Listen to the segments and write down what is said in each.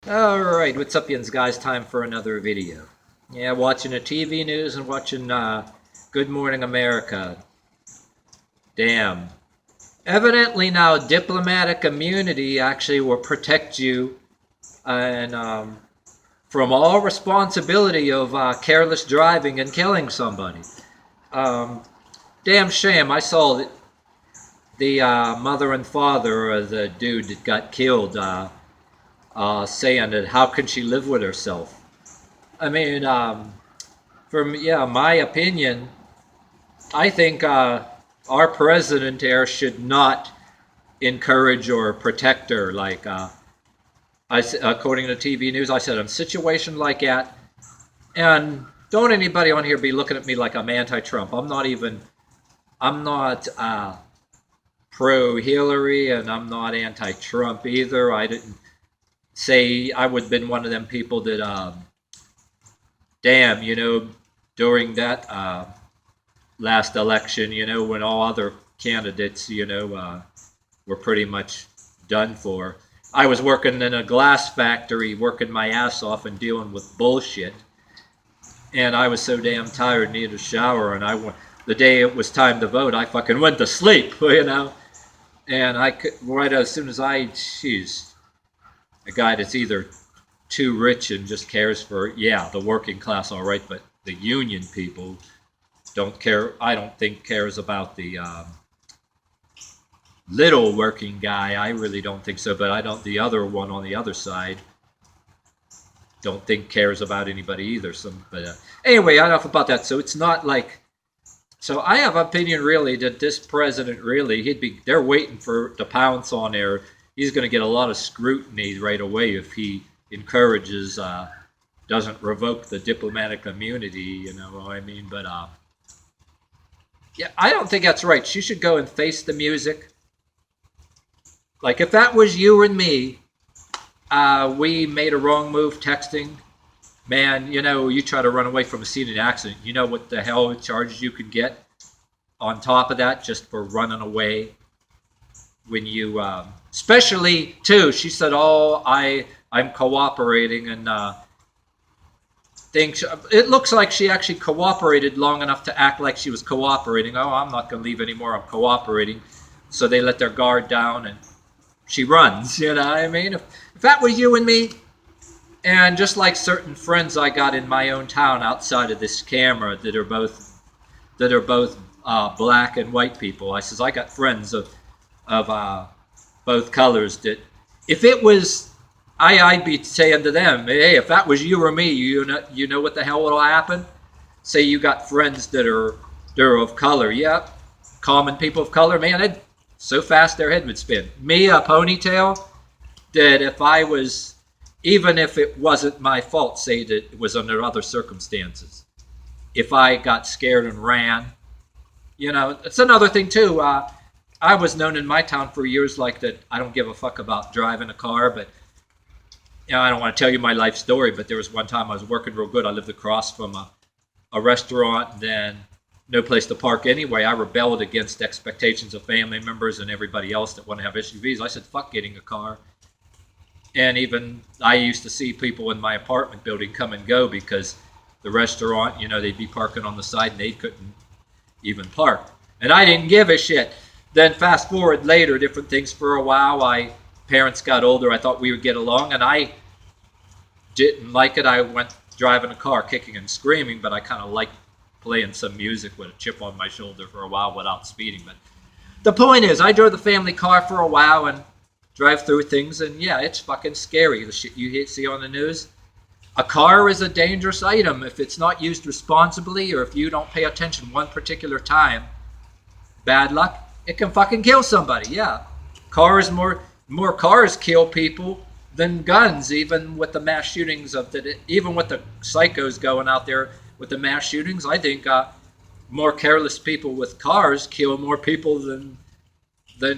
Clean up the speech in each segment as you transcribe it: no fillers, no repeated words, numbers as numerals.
Alright, what's up, yins guys? Time for another video. Yeah, watching the TV news and watching Good Morning America. Damn. Evidently now diplomatic immunity actually will protect you and from all responsibility of careless driving and killing somebody. Um, Damn shame. I saw the mother and father of the dude that got killed saying that how can she live with herself? I mean, my opinion, I think our president there should not encourage or protect her. Like, according to TV news, I said, in a situation like that, and don't anybody on here be looking at me like I'm anti-Trump. I'm not pro-Hillary, and I'm not anti-Trump either. I didn't say I would have been one of them people that, damn, during that last election, when all other candidates, were pretty much done for. I was working in a glass factory, working my ass off and dealing with bullshit. And I was so damn tired, needed a shower, and the day it was time to vote, I fucking went to sleep, And I could, right as soon as a guy that's either too rich and just cares for, the working class, all right, but the union people don't care. I don't think cares about the little working guy. I really don't think so, but I don't. The other one on the other side don't think cares about anybody either. But anyway, enough about that. So it's not like. So I have opinion really that this president really they're waiting for to pounce on there. He's going to get a lot of scrutiny right away if he encourages doesn't revoke the diplomatic immunity, you know what I mean? But I don't think that's right. She should go and face the music. Like if that was you and me, we made a wrong move texting. Man, you try to run away from a scene of an accident. You know what the hell charges you could get on top of that just for running away. When you, especially too, she said, "Oh, I'm cooperating," and it looks like she actually cooperated long enough to act like she was cooperating. Oh, I'm not going to leave anymore. I'm cooperating. So they let their guard down, and she runs. You know what I mean? If that was you and me, and just like certain friends I got in my own town outside of this camera that are both black and white people, I says I got friends of both colors that if it was I'd be saying to them, hey, if that was you or me, you know what the hell will happen? Say you got friends that are of color, common people of color, man, so fast their head would spin. Me, a ponytail, that if I was, even if it wasn't my fault, say that it was under other circumstances, if I got scared and ran, it's another thing too. I was known in my town for years like that. I don't give a fuck about driving a car, but I don't want to tell you my life story, but there was one time I was working real good. I lived across from a restaurant, and then no place to park anyway. I rebelled against expectations of family members and everybody else that want to have SUVs. I said, fuck getting a car. And even I used to see people in my apartment building come and go because the restaurant, they'd be parking on the side and they couldn't even park. And I didn't give a shit. Then fast forward later, different things for a while. Parents got older. I thought we would get along, and I didn't like it. I went driving a car, kicking and screaming, but I kind of liked playing some music with a chip on my shoulder for a while without speeding. But the point is, I drove the family car for a while and drive through things, and it's fucking scary, the shit you see on the news. A car is a dangerous item if it's not used responsibly, or if you don't pay attention one particular time. Bad luck. It can fucking kill somebody, Cars, more cars kill people than guns, even with the mass shootings even with the psychos going out there with the mass shootings. I think more careless people with cars kill more people than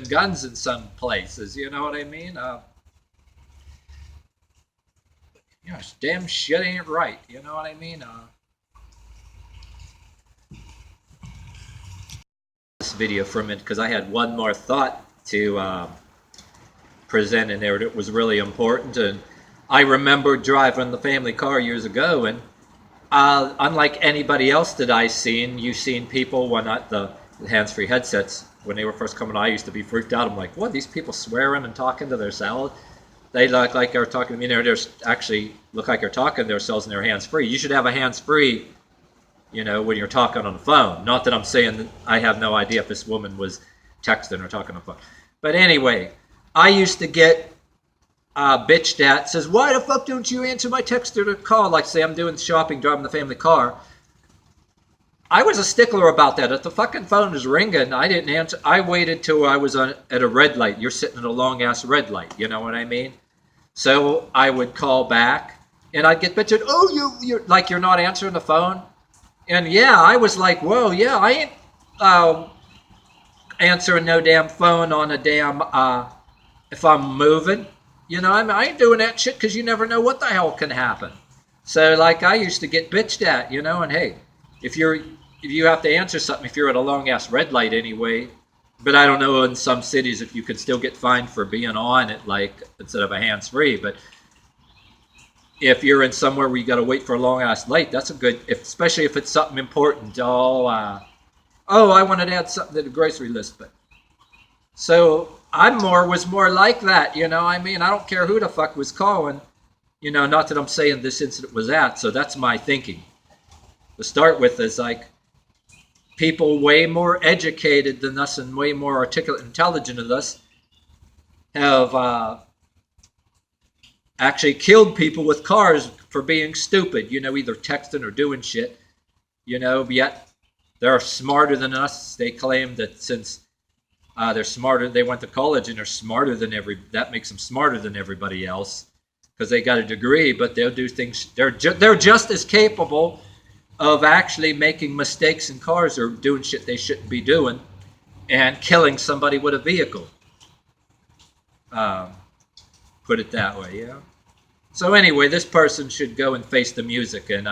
guns in some places. You know what I mean? Damn shit ain't right. You know what I mean? This video for a minute because I had one more thought to present in there that was really important. And I remember driving the family car years ago, and unlike anybody else that I seen, you seen people when the hands-free headsets when they were first coming. I used to be freaked out. I'm like, what? These people swearing and talking to themselves? They look like they're talking to me. They're actually look like they're talking to themselves and they're hands-free. You should have a hands-free, when you're talking on the phone. Not that I'm saying that I have no idea if this woman was texting or talking on the phone. But anyway, I used to get bitched at, says, why the fuck don't you answer my text or the call? Like, say I'm doing shopping, driving the family car. I was a stickler about that. If the fucking phone was ringing, I didn't answer. I waited till I was at a red light. You're sitting at a long-ass red light. You know what I mean? So I would call back, and I'd get bitched, you're like, you're not answering the phone? And yeah, I was like, whoa, yeah, I ain't answering no damn phone on a damn, if I'm moving. I ain't doing that shit because you never know what the hell can happen. So, like, I used to get bitched at, and hey, if you have to answer something, if you're at a long-ass red light anyway, but I don't know in some cities if you could still get fined for being on it, like, instead of a hands-free, but if you're in somewhere where you got to wait for a long-ass light, that's a good, especially if it's something important. I wanted to add something to the grocery list, but so I was more like that, I don't care who the fuck was calling, not that I'm saying this incident was at, so that's my thinking. To start with is like people way more educated than us and way more articulate and intelligent than us have actually killed people with cars for being stupid, either texting or doing shit, yet they're smarter than us. They claim that since they're smarter, they went to college and they're smarter than that makes them smarter than everybody else because they got a degree, but they'll do things, they're just as capable of actually making mistakes in cars or doing shit they shouldn't be doing and killing somebody with a vehicle. Put it that way, yeah. So anyway, this person should go and face the music, and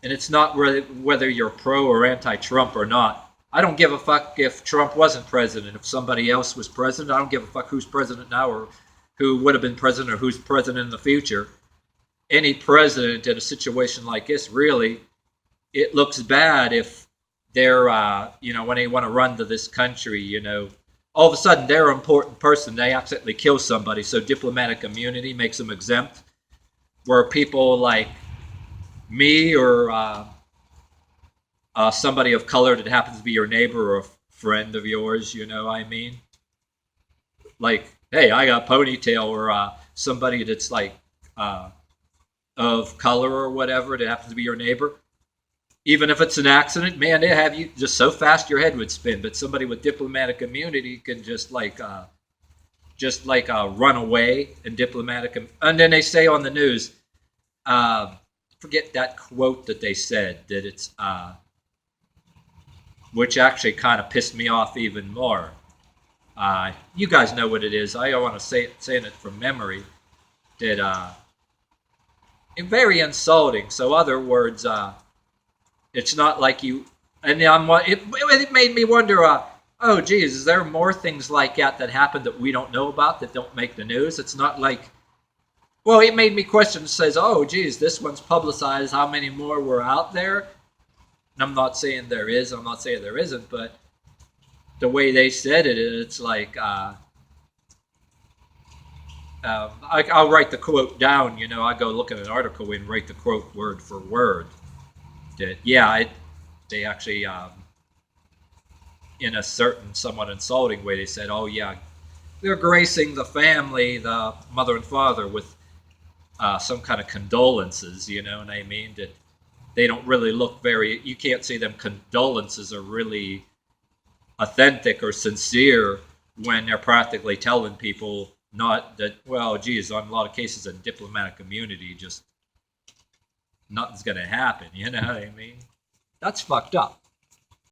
it's not really whether you're pro or anti-Trump or not. I don't give a fuck if Trump wasn't president. If somebody else was president, I don't give a fuck who's president now or who would have been president or who's president in the future. Any president in a situation like this, really, it looks bad if they're, when they want to run to this country, all of a sudden they're an important person. They accidentally kill somebody. So diplomatic immunity makes them exempt. Where people like me or somebody of color that happens to be your neighbor or a friend of yours, like, hey, I got a ponytail, or somebody that's like of color or whatever that happens to be your neighbor. Even if it's an accident, man, they have you just so fast your head would spin. But somebody with diplomatic immunity can just run away and diplomatic. And then they say on the news, forget that quote that they said, that it's, which actually kind of pissed me off even more. You guys know what it is. I don't want to saying it from memory. That very insulting. So other words, it's not like you, and it made me wonder, oh geez, is there more things like that happen that we don't know about that don't make the news? It's not like, well, it made me question, says, oh geez, this one's publicized, how many more were out there? And I'm not saying there is, I'm not saying there isn't, but the way they said it, it's like, I'll write the quote down, I go look at an article and write the quote word for word. That, yeah, they actually, in a certain somewhat insulting way, they said, oh yeah, they're gracing the family, the mother and father, with some kind of condolences, what I mean? That they don't really look you can't say them condolences are really authentic or sincere when they're practically telling people not that, well, geez, on a lot of cases in diplomatic immunity, just nothing's going to happen, you know what I mean? That's fucked up.